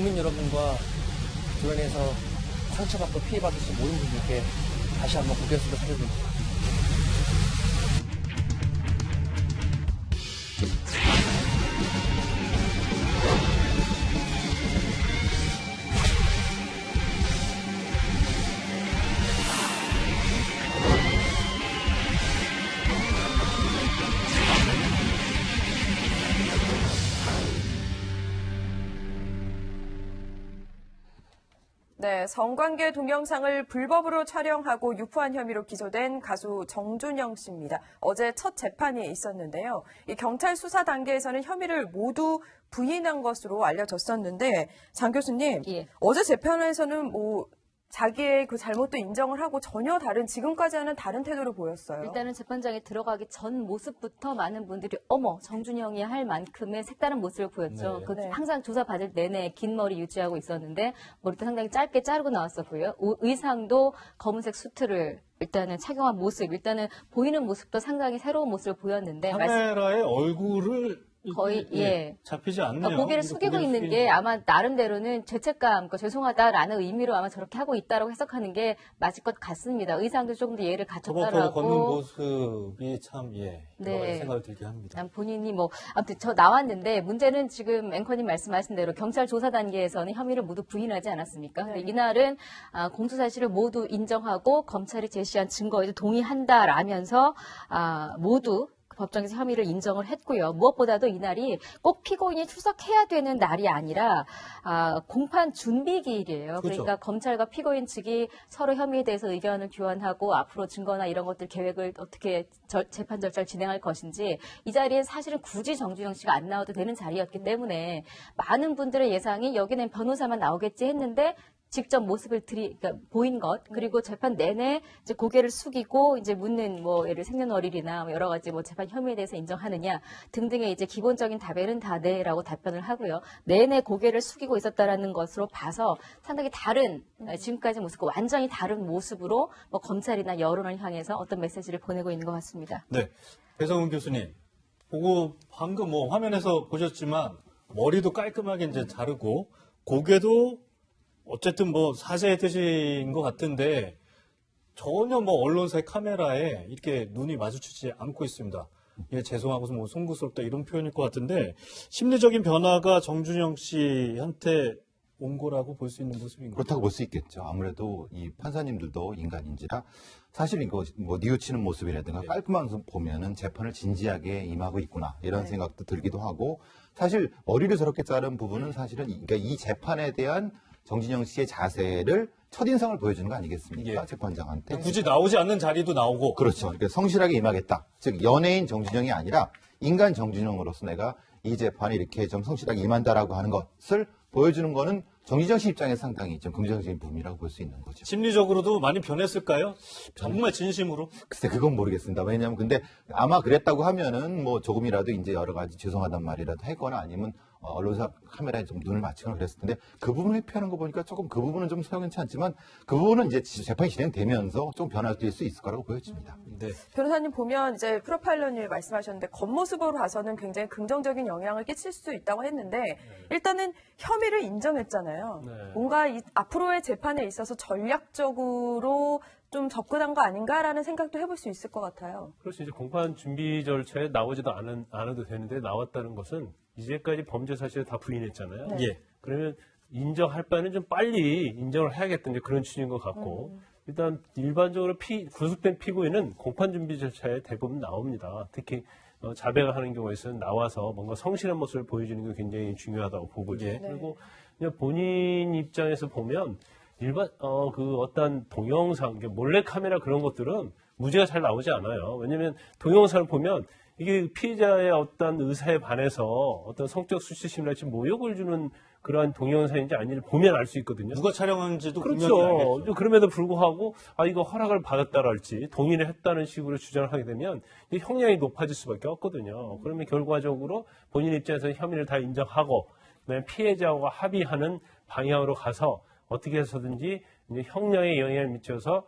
국민 여러분과 주변에서 상처받고 피해받으신 모든 분들께 다시 한번 고개 숙여 사죄드립니다. 네, 성관계 동영상을 불법으로 촬영하고 유포한 혐의로 기소된 가수 정준영 씨입니다. 어제 첫 재판이 있었는데요. 이 경찰 수사 단계에서는 혐의를 모두 부인한 것으로 알려졌었는데 장 교수님, 예. 어제 재판에서는 자기의 그 잘못도 인정을 하고 전혀 다른 지금까지와는 다른 태도를 보였어요. 일단은 재판장에 들어가기 전 모습부터 많은 분들이 어머 정준영이 할 만큼의 색다른 모습을 보였죠. 네. 그 네. 항상 조사받을 내내 긴 머리 유지하고 있었는데 머리도 상당히 짧게 자르고 나왔었고요. 의상도 검은색 수트를 일단은 착용한 모습, 일단은 보이는 모습도 상당히 새로운 모습을 보였는데 카메라에 얼굴을 거의 잡히지 않네요. 그러니까 고개를 숙이고 있는 게 아마 나름대로는 죄책감, 그러니까 죄송하다라는 의미로 아마 저렇게 하고 있다라고 해석하는 게 맞을 것 같습니다. 의상도 조금 더 예를 갖췄다라고. 걷는 모습이 참 여러 가지 생각을 들게 합니다. 본인이 아무튼 저 나왔는데 문제는 지금 앵커님 말씀하신 대로 경찰 조사 단계에서는 혐의를 모두 부인하지 않았습니까? 근데 이날은 공소 사실을 모두 인정하고 검찰이 제시한 증거에도 동의한다라면서 모두 법정에서 혐의를 인정을 했고요. 무엇보다도 이날이 꼭 피고인이 출석해야 되는 날이 아니라 공판 준비 기일이에요. 그렇죠. 그러니까 검찰과 피고인 측이 서로 혐의에 대해서 의견을 교환하고 앞으로 증거나 이런 것들 계획을 어떻게 재판 절차를 진행할 것인지 이 자리에 사실은 굳이 정준영 씨가 안 나와도 되는 자리였기 때문에 많은 분들의 예상이 여기는 변호사만 나오겠지 했는데 직접 모습을 그러니까 보인 것, 그리고 재판 내내 이제 고개를 숙이고 이제 묻는 예를 생년월일이나 여러 가지 재판 혐의에 대해서 인정하느냐 등등의 이제 기본적인 답에는 다 네라고 답변을 하고요. 내내 고개를 숙이고 있었다라는 것으로 봐서 상당히 다른 지금까지 모습과 완전히 다른 모습으로 검찰이나 여론을 향해서 어떤 메시지를 보내고 있는 것 같습니다. 네, 배성훈 교수님 보고 방금 화면에서 보셨지만 머리도 깔끔하게 이제 자르고 고개도 어쨌든 사죄해 드신 것 같은데 전혀 언론사의 카메라에 이렇게 눈이 마주치지 않고 있습니다. 예, 죄송하고 송구스럽다 이런 표현일 것 같은데 심리적인 변화가 정준영 씨한테 온 거라고 볼 수 있는 모습인가요? 그렇다고 볼 수 있겠죠. 아무래도 이 판사님들도 인간인지라 사실 이거 뉘우치는 모습이라든가 깔끔한 모습 보면은 재판을 진지하게 임하고 있구나 이런 생각도 들기도 하고 사실 머리를 저렇게 자른 부분은 사실은 그러니까 이 재판에 대한 정준영 씨의 자세를 첫인상을 보여주는 거 아니겠습니까? 예. 재판장한테. 굳이 나오지 않는 자리도 나오고. 그렇죠. 그러니까 성실하게 임하겠다. 즉 연예인 정준영이 아니라 인간 정준영으로서 내가 이 재판에 이렇게 좀 성실하게 임한다라고 하는 것을 보여주는 거는 정준영 씨 입장에서 상당히 좀 긍정적인 부분이라고 볼 수 있는 거죠. 심리적으로도 많이 변했을까요? 정말 진심으로? 글쎄 그건 모르겠습니다. 왜냐하면 근데 아마 그랬다고 하면은 조금이라도 이제 여러 가지 죄송하단 말이라도 했거나 아니면 언론사 카메라에 좀 눈을 맞추거나 그랬을 텐데 그 부분을 회피하는 거 보니까 조금 그 부분은 좀 소용치 않지만 그 부분은 이제 재판이 진행되면서 좀 변화가 될 수 있을 거라고 보여집니다. 네. 변호사님 보면 이제 프로파일러님 말씀하셨는데 겉모습으로 봐서는 굉장히 긍정적인 영향을 끼칠 수 있다고 했는데 일단은 혐의를 인정했잖아요. 네. 뭔가 앞으로의 재판에 있어서 전략적으로 좀 접근한 거 아닌가라는 생각도 해볼 수 있을 것 같아요. 그렇죠. 이제 공판 준비 절차에 나오지도 않아도 되는데 나왔다는 것은 이제까지 범죄 사실을 다 부인했잖아요. 네. 예. 그러면 인정할 바는 좀 빨리 인정을 해야겠다. 이제 그런 취지인 것 같고 일단 일반적으로 구속된 피고인은 공판 준비 절차에 대부분 나옵니다. 특히 자백을 하는 경우에서는 나와서 뭔가 성실한 모습을 보여주는 게 굉장히 중요하다고 보고요. 예. 그리고 그냥 본인 입장에서 보면 어떤 동영상, 몰래 카메라 그런 것들은 무죄가 잘 나오지 않아요. 왜냐면 동영상을 보면 이게 피해자의 어떤 의사에 반해서 어떤 성적 수치심이랄지 모욕을 주는 그러한 동영상인지 아닌지를 보면 알 수 있거든요. 누가 촬영한지도 분명히 그렇죠. 알겠죠. 그럼에도 불구하고 이거 허락을 받았다랄지 동의를 했다는 식으로 주장을 하게 되면 이 형량이 높아질 수밖에 없거든요. 그러면 결과적으로 본인 입장에서 혐의를 다 인정하고 그다음에 피해자와 합의하는 방향으로 가서 어떻게 해서든지 이제 형량에 영향을 미쳐서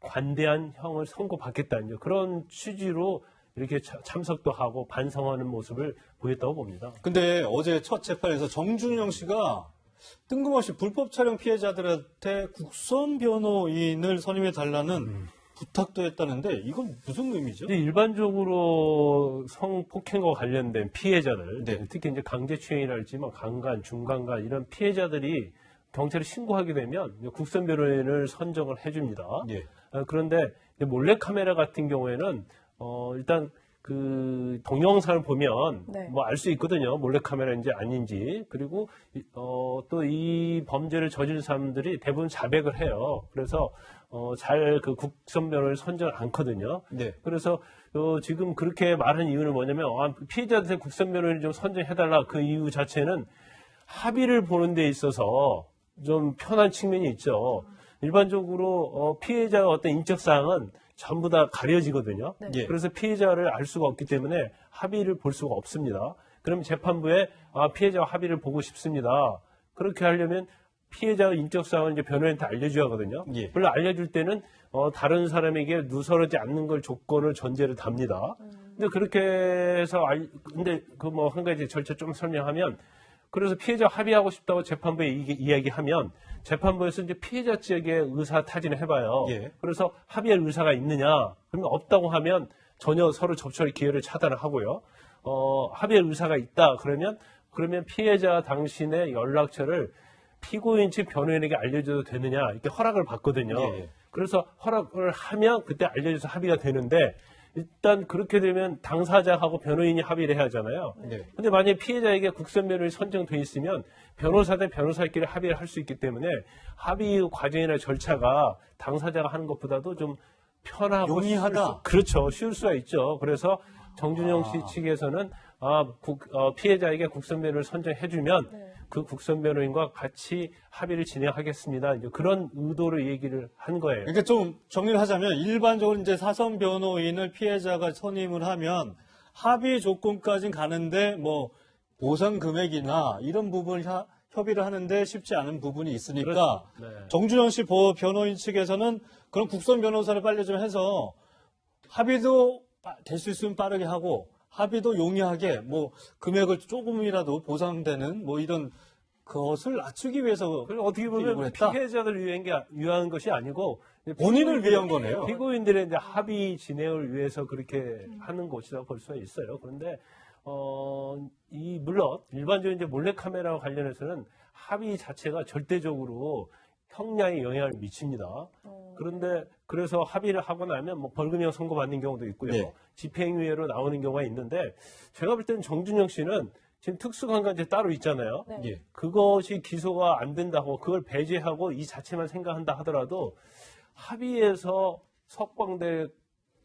관대한 형을 선고받겠다는 그런 취지로 이렇게 참석도 하고 반성하는 모습을 보였다고 봅니다. 근데 어제 첫 재판에서 정준영 씨가 뜬금없이 불법 촬영 피해자들한테 국선 변호인을 선임해 달라는 부탁도 했다는데 이건 무슨 의미죠? 이제 일반적으로 성폭행과 관련된 피해자들, 네. 특히 이제 강제추행이랄지 뭐 강간, 중강간 이런 피해자들이 경찰에 신고하게 되면 이제 국선 변호인을 선정을 해줍니다. 예. 그런데 이제 몰래카메라 같은 경우에는 일단 그 동영상을 보면 네. 뭐 알 수 있거든요. 몰래카메라인지 아닌지. 그리고 또 이 범죄를 저지른 사람들이 대부분 자백을 해요. 그래서 잘 그 국선 변호인을 선정을 않거든요. 네. 그래서 지금 그렇게 말한 이유는 뭐냐면 피해자한테 국선 변호인을 좀 선정해달라 그 이유 자체는 합의를 보는 데 있어서 좀 편한 측면이 있죠. 일반적으로 피해자의 어떤 인적 사항은 전부 다 가려지거든요. 네. 예. 그래서 피해자를 알 수가 없기 때문에 합의를 볼 수가 없습니다. 그럼 재판부에 피해자와 합의를 보고 싶습니다. 그렇게 하려면 피해자의 인적 사항을 이제 변호인한테 알려줘야 하거든요. 예. 물론 알려줄 때는 다른 사람에게 누설하지 않는 걸 조건을 전제를 답니다. 근데 그렇게 해서 근데 그 뭐 한 가지 절차 좀 설명하면 그래서 피해자 합의하고 싶다고 재판부에 이야기하면 재판부에서 이제 피해자 측의 의사 타진을 해봐요. 예. 그래서 합의할 의사가 있느냐? 그러면 없다고 하면 전혀 서로 접촉의 기회를 차단을 하고요. 합의할 의사가 있다. 그러면 피해자 당신의 연락처를 피고인 측 변호인에게 알려줘도 되느냐? 이렇게 허락을 받거든요. 예. 그래서 허락을 하면 그때 알려줘서 합의가 되는데 일단 그렇게 되면 당사자하고 변호인이 합의를 해야 하잖아요. 네. 근데 만약에 피해자에게 국선 변호인이 선정돼 있으면 변호사 대 변호사끼리 합의를 할 수 있기 때문에 합의 과정이나 절차가 당사자가 하는 것보다도 좀 편하고 용이하다. 그렇죠. 쉬울 수가 있죠. 그래서 정준영 씨 측에서는 피해자에게 국선 변호인을 선정해주면 네. 그 국선 변호인과 같이 합의를 진행하겠습니다. 이제 그런 의도로 얘기를 한 거예요. 그러니까 좀 정리를 하자면 일반적으로 이제 사선 변호인을 피해자가 선임을 하면 합의 조건까지는 가는데 뭐 보상 금액이나 이런 부분 협의를 하는데 쉽지 않은 부분이 있으니까 네. 정준영 씨 변호인 측에서는 그런 국선 변호사를 빨리 좀 해서 합의도 될 수 있으면 빠르게 하고 합의도 용이하게 뭐 금액을 조금이라도 보상되는 뭐 이런 것을 낮추기 위해서 그리고 어떻게 보면 요구를 했다? 피해자들을 위한 것이 아니고 본인을 위한 거네요. 피고인들의 이제 합의 진행을 위해서 그렇게 하는 것이라고 볼 수가 있어요. 그런데 물론 일반적인 이제 몰래카메라와 관련해서는 합의 자체가 절대적으로 형량에 영향을 미칩니다. 그런데 그래서 합의를 하고 나면 뭐 벌금형 선고받는 경우도 있고요. 네. 집행유예로 나오는 경우가 있는데 제가 볼 때는 정준영 씨는 지금 특수강간죄 따로 있잖아요. 네. 예. 그것이 기소가 안 된다고 그걸 배제하고 이 자체만 생각한다 하더라도 합의해서 석방될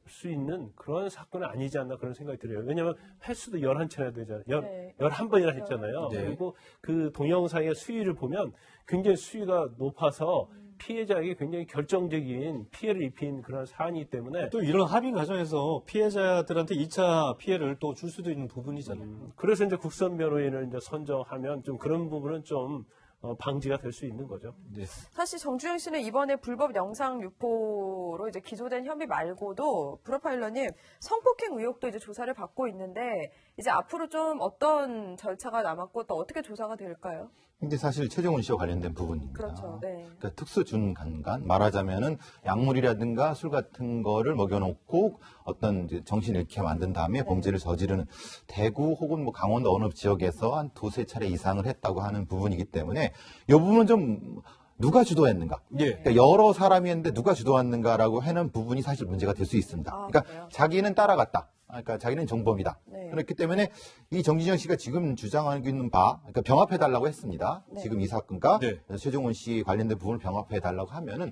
수 있는 그런 사건은 아니지 않나 그런 생각이 들어요. 왜냐하면 횟수도 11차례나 되잖아요. 네. 11번이나 했잖아요. 네. 그리고 그 동영상의 수위를 보면 굉장히 수위가 높아서 피해자에게 굉장히 결정적인 피해를 입힌 그런 사안이기 때문에 또 이런 합의 과정에서 피해자들한테 2차 피해를 또 줄 수도 있는 부분이잖아요. 그래서 이제 국선 변호인을 이제 선정하면 좀 그런 부분은 좀 방지가 될 수 있는 거죠. 네. 사실 정준영 씨는 이번에 불법 영상 유포로 이제 기소된 혐의 말고도 프로파일러님 성폭행 의혹도 이제 조사를 받고 있는데 이제 앞으로 좀 어떤 절차가 남았고 또 어떻게 조사가 될까요? 근데 사실 최종훈 씨와 관련된 부분입니다. 그렇죠. 네. 그러니까 특수준강간 말하자면은 약물이라든가 술 같은 거를 먹여놓고 어떤 이제 정신 잃게 만든 다음에 범죄를 저지르는 대구 혹은 뭐 강원도 어느 지역에서 한 두세 차례 이상을 했다고 하는 부분이기 때문에 이 부분은 좀 누가 주도했는가? 예. 그러니까 여러 사람이 했는데 누가 주도했는가라고 하는 부분이 사실 문제가 될 수 있습니다. 그러니까 그래요? 자기는 따라갔다. 그러니까 자기는 정범이다. 네. 그렇기 때문에 이 정진영 씨가 지금 주장하고 있는 바, 그러니까 병합해달라고 했습니다. 네. 지금 이 사건과 네. 최종훈 씨 관련된 부분을 병합해달라고 하면은,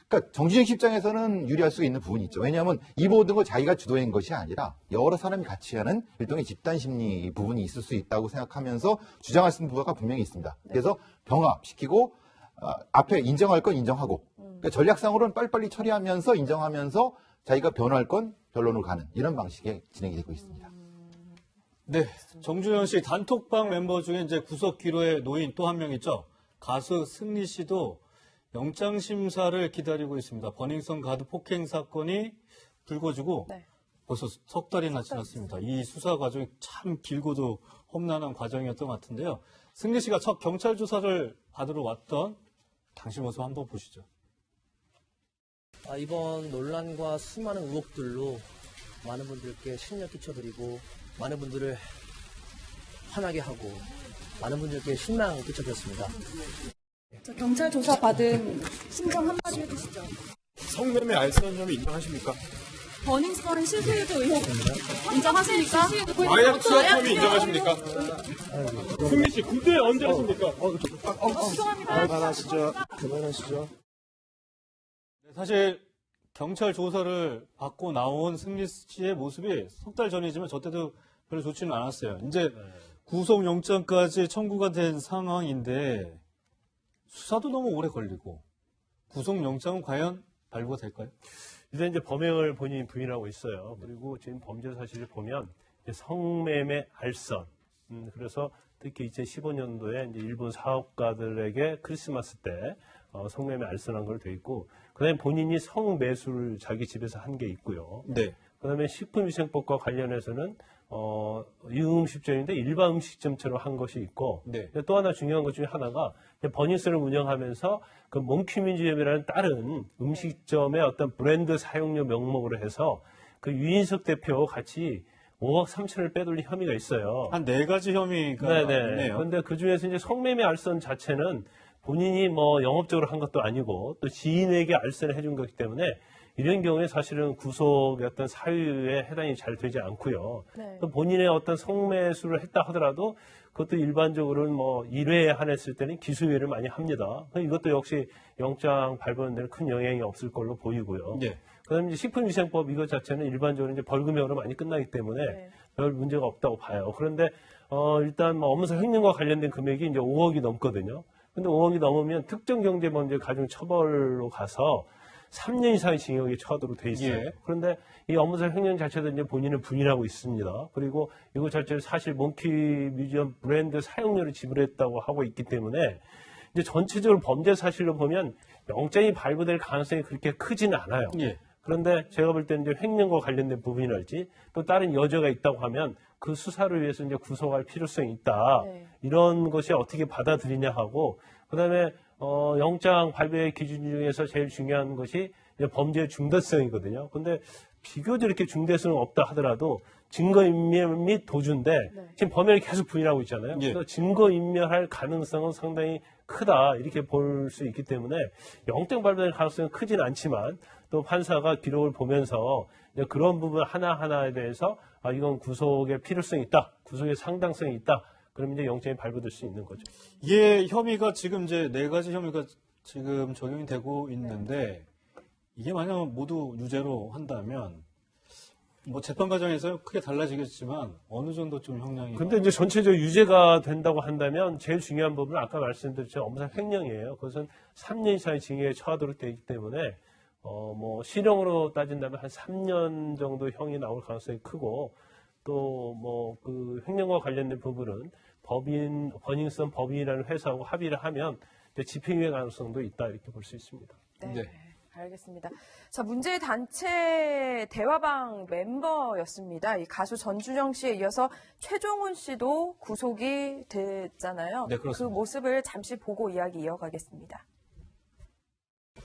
그러니까 정진영 씨 입장에서는 유리할 수 있는 부분이 있죠. 왜냐하면 이 모든 걸 자기가 주도한 것이 아니라 여러 사람이 같이 하는 일종의 집단 심리 부분이 있을 수 있다고 생각하면서 주장할 수 있는 부분가 분명히 있습니다. 그래서 병합시키고 앞에 인정할 건 인정하고 그러니까 전략상으로는 빨리빨리 처리하면서 인정하면서 자기가 변호할 건 변론으로 가는 이런 방식의 진행이 되고 있습니다. 네. 정준영 씨 단톡방 멤버 중에 이제 구속 기로에 놓인 또 한 명 있죠. 가수 승리 씨도 영장 심사를 기다리고 있습니다. 버닝썬 가드 폭행 사건이 불거지고 네. 벌써 석 달이나 지났습니다. 이 수사 과정이 참 길고도 험난한 과정이었던 것 같은데요. 승리 씨가 첫 경찰 조사를 받으러 왔던 당시 모습 한번 보시죠. 이번 논란과 수많은 의혹들로 많은 분들께 신력 끼쳐드리고 많은 분들을 화나게 하고 많은 분들께 실망 끼쳐드렸습니다. 경찰 조사 받은 심정 한마디 해주시죠. 성매매 알선 혐의 인정하십니까? 버닝썬 실수유도 의혹 인정하십니까? 마약 투약 혐의 인정하십니까? 승리 씨 군대 언제 하십니까? 그만하시죠. 네, 사실 경찰 조사를 받고 나온 승리 씨의 모습이 석 달 전이지만 저 때도 별로 좋지는 않았어요. 이제 구속영장까지 청구가 된 상황인데 수사도 너무 오래 걸리고 구속영장은 과연 발부가 될까요? 일단 이제 범행을 본인이 부인하고 있어요. 그리고 지금 범죄 사실을 보면 이제 성매매 알선. 그래서 특히 2015년도에 이제 일본 사업가들에게 크리스마스 때 성매매 알선한 걸 돼 있고, 그다음에 본인이 성매수를 자기 집에서 한 게 있고요. 네. 그다음에 식품위생법과 관련해서는 유흥음식점인데 일반 음식점처럼 한 것이 있고, 네. 또 하나 중요한 것 중에 하나가 버닝썬을 운영하면서 그 몽키민지엠이라는 다른 음식점의 어떤 브랜드 사용료 명목으로 해서 그 유인석 대표 같이 5억 3천을 빼돌린 혐의가 있어요. 한 4가지 혐의가 있네요. 그런데 그 중에서 이제 성매매 알선 자체는 본인이 뭐 영업적으로 한 것도 아니고 또 지인에게 알선을 해준 거기 때문에 이런 경우에 사실은 구속의 어떤 사유에 해당이 잘 되지 않고요. 네. 또 본인의 어떤 성매수를 했다 하더라도 그것도 일반적으로는 뭐 1회에 한했을 때는 기소유예를 많이 합니다. 이것도 역시 영장 발부하는 데는 큰 영향이 없을 걸로 보이고요. 네. 그다음에 이제 식품위생법 이거 자체는 일반적으로 이제 벌금형으로 많이 끝나기 때문에 네. 별 문제가 없다고 봐요. 그런데 일단 뭐 업무상 횡령과 관련된 금액이 이제 5억이 넘거든요. 근데 5억이 넘으면 특정경제범죄 가중처벌로 가서 3년 이상의 징역에 처하도록 돼 있어요. 예. 그런데 이 업무상 횡령 자체도 이제 본인은 부인하고 있습니다. 그리고 이거 자체를 사실 몽키 뮤지엄 브랜드 사용료를 지불했다고 하고 있기 때문에 이제 전체적으로 범죄 사실로 보면 영장이 발부될 가능성이 그렇게 크지는 않아요. 예. 그런데 제가 볼 때는 이제 횡령과 관련된 부분이랄지 또 다른 여죄가 있다고 하면 그 수사를 위해서 이제 구속할 필요성이 있다. 네. 이런 것이 어떻게 받아들이냐 하고, 그다음에 영장 발부의 기준 중에서 제일 중요한 것이 이제 범죄의 중대성이거든요. 근데 비교적 이렇게 중대성은 없다 하더라도 증거인멸 및 도주인데 네. 지금 범행을 계속 부인하고 있잖아요. 예. 그래서 증거인멸할 가능성은 상당히 크다 이렇게 볼 수 있기 때문에 영장 발부될 가능성은 크진 않지만 또 판사가 기록을 보면서 이제 그런 부분 하나하나에 대해서 이건 구속의 필요성이 있다. 구속의 상당성이 있다. 그러면 이제 영장이 발부될 수 있는 거죠. 예, 혐의가 지금 이제 4가지 혐의가 지금 적용이 되고 있는데 이게 만약 모두 유죄로 한다면 뭐 재판 과정에서 크게 달라지겠지만 어느 정도 좀 형량이. 근데 이제 전체적으로 유죄가 된다고 한다면 제일 중요한 부분은 아까 말씀드렸죠. 업무상 횡령이에요. 그것은 3년 이상의 징역에 처하도록 되어 있기 때문에 뭐 실형으로 따진다면 한 3년 정도 형이 나올 가능성이 크고 또 뭐 그 횡령과 관련된 부분은 버닝썬 법인이라는 회사하고 합의를 하면 이제 집행유예 가능성도 있다 이렇게 볼 수 있습니다. 네. 네. 알겠습니다. 자, 문제의 단체 대화방 멤버였습니다. 이 가수 전준영 씨에 이어서 최종훈 씨도 구속이 됐잖아요. 네, 그렇습니다. 그 모습을 잠시 보고 이야기 이어가겠습니다.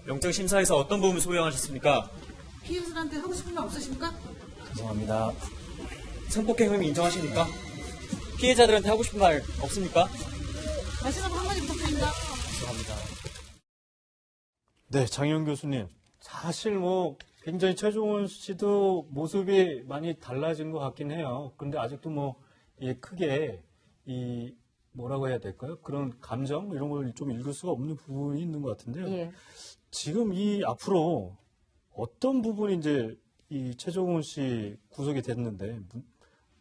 영장심사에서 어떤 부분 소명하셨습니까? 피해자들한테 하고 싶은 말 없으십니까? 죄송합니다. 성폭행 혐의 인정하십니까? 피해자들한테 하고 싶은 말 없습니까? 말씀하고 한마디 부탁드립니다. 죄송합니다. 네, 장희영 교수님. 사실 뭐 굉장히 최종훈 씨도 모습이 많이 달라진 것 같긴 해요. 그런데 아직도 뭐 크게 이 뭐라고 해야 될까요? 그런 감정 이런 걸 좀 읽을 수가 없는 부분이 있는 것 같은데요. 예. 지금 이 앞으로 어떤 부분이 이제 이 최종훈 씨 구속이 됐는데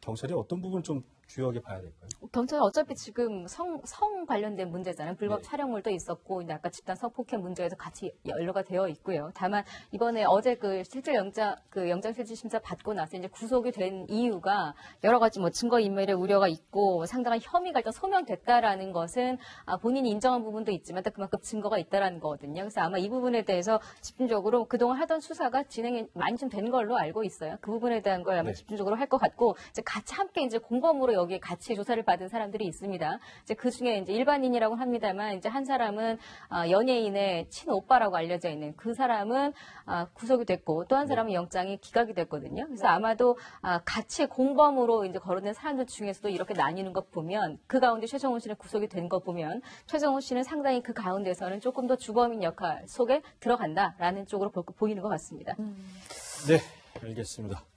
경찰이 어떤 부분을 좀 주요하게 봐야 될까요? 경찰은 어차피 지금 성 관련된 문제잖아요. 불법 네. 촬영물도 있었고, 이제 아까 집단 성폭행 문제에서 같이 연루가 되어 있고요. 다만 이번에 어제 그 실질 영장실질심사 받고 나서 이제 구속이 된 이유가 여러 가지 뭐 증거인멸의 우려가 있고 상당한 혐의가 일단 소명됐다라는 것은 본인이 인정한 부분도 있지만 또 그만큼 증거가 있다라는 거거든요. 그래서 아마 이 부분에 대해서 집중적으로 그동안 하던 수사가 진행이 많이 좀 된 걸로 알고 있어요. 그 부분에 대한 걸 아마 네. 집중적으로 할 것 같고 이제 같이 함께 이제 공범으로 공범으로 여기에 같이 조사를 받은 사람들이 있습니다. 이제 그 중에 이제 일반인이라고 합니다만 이제 한 사람은 연예인의 친오빠라고 알려져 있는 그 사람은 구속이 됐고 또 한 사람은 영장이 기각이 됐거든요. 그래서 아마도 같이 공범으로 이제 거론된 사람들 중에서도 이렇게 나뉘는 것 보면 그 가운데 최정호 씨는 구속이 된 것 보면 최정호 씨는 상당히 그 가운데서는 조금 더 주범인 역할 속에 들어간다라는 쪽으로 보이는 것 같습니다. 네, 알겠습니다.